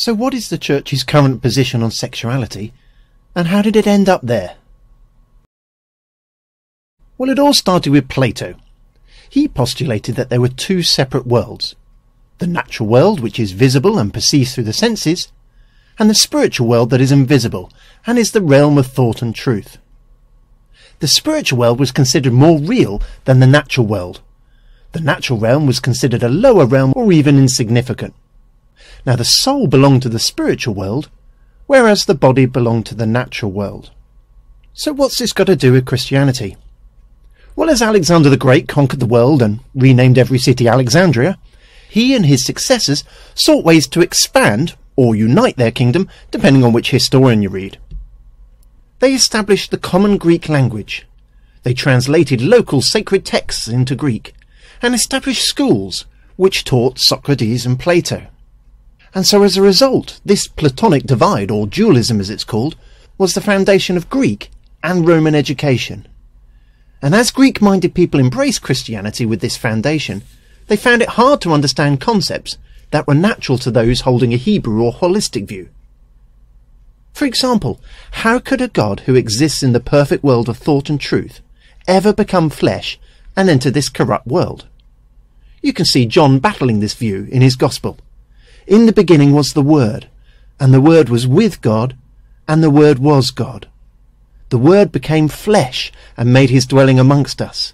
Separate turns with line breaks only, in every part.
So what is the Church's current position on sexuality, and how did it end up there? Well, it all started with Plato. He postulated that there were two separate worlds: the natural world, which is visible and perceived through the senses, and the spiritual world that is invisible and is the realm of thought and truth. The spiritual world was considered more real than the natural world. The natural realm was considered a lower realm or even insignificant. Now the soul belonged to the spiritual world, whereas the body belonged to the natural world. So what's this got to do with Christianity? Well, as Alexander the Great conquered the world and renamed every city Alexandria, he and his successors sought ways to expand or unite their kingdom, depending on which historian you read. They established the common Greek language. They translated local sacred texts into Greek and established schools which taught Socrates and Plato. And so as a result, this Platonic divide, or dualism as it's called, was the foundation of Greek and Roman education. And as Greek-minded people embraced Christianity with this foundation, they found it hard to understand concepts that were natural to those holding a Hebrew or holistic view. For example, how could a God who exists in the perfect world of thought and truth ever become flesh and enter this corrupt world? You can see John battling this view in his Gospel. In the beginning was the Word, and the Word was with God, and the Word was God. The Word became flesh and made his dwelling amongst us.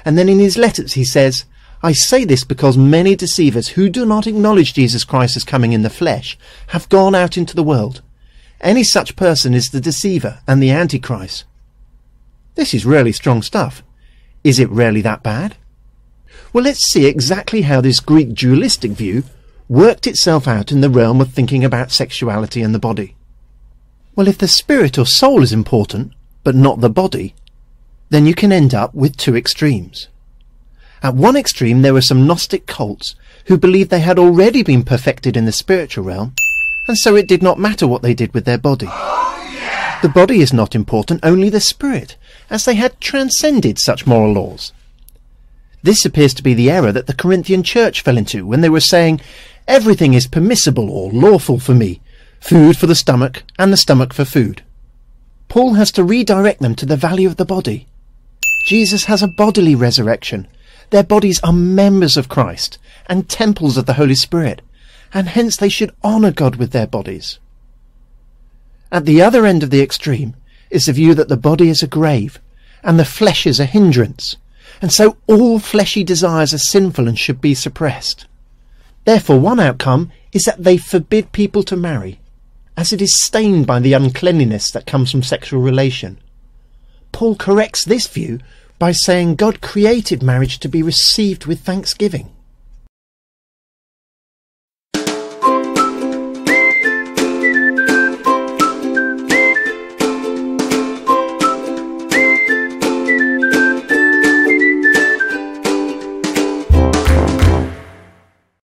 And then in his letters he says, I say this because many deceivers who do not acknowledge Jesus Christ as coming in the flesh have gone out into the world. Any such person is the deceiver and the Antichrist. This is really strong stuff. Is it really that bad? Well, let's see exactly how this Greek dualistic view worked itself out in the realm of thinking about sexuality and the body. Well, if the spirit or soul is important, but not the body, then you can end up with two extremes. At one extreme there were some Gnostic cults who believed they had already been perfected in the spiritual realm, and so it did not matter what they did with their body. The body is not important, only the spirit, as they had transcended such moral laws. This appears to be the error that the Corinthian church fell into when they were saying, everything is permissible or lawful for me, food for the stomach and the stomach for food. Paul has to redirect them to the value of the body. Jesus has a bodily resurrection. Their bodies are members of Christ and temples of the Holy Spirit, and hence they should honour God with their bodies. At the other end of the extreme is the view that the body is a grave and the flesh is a hindrance, and so all fleshy desires are sinful and should be suppressed. Therefore, one outcome is that they forbid people to marry, as it is stained by the uncleanliness that comes from sexual relation. Paul corrects this view by saying God created marriage to be received with thanksgiving.